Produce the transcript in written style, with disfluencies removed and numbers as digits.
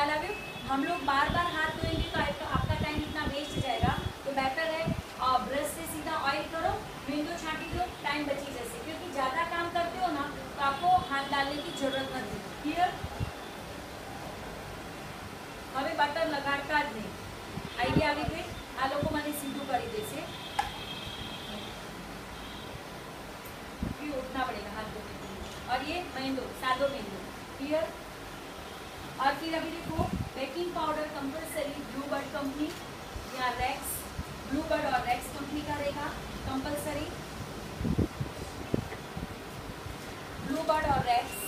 ख्याल आ गया। हम लोग बार बार हाथ धोएंगे तो आपका टाइम इतना वेस्ट जाएगा, तो बेटर है ब्रश से सीधा ऑयल करो, विंडो छाटी दो, टाइम बची जैसे, क्योंकि ज़्यादा काम करते हो ना तो आपको हाथ डालने की जरूरत नहीं। क्लियर? हमें बटर लगाता જ नहीं। आइडिया આવી ગઈ? આ લોકો મને સીધું કરી देશે, फिर उठना पड़ेगा हाथ धोने के लिए। और ये मैंगो, सादो मैंगो। क्लियर? और फिर अभी देखो baking powder compulsory, Bluebird company या रेक्स, ब्लूबर्ड और रेक्स कंपनी का रहेगा कंपलसरी। ब्लूबर्ड और रेक्स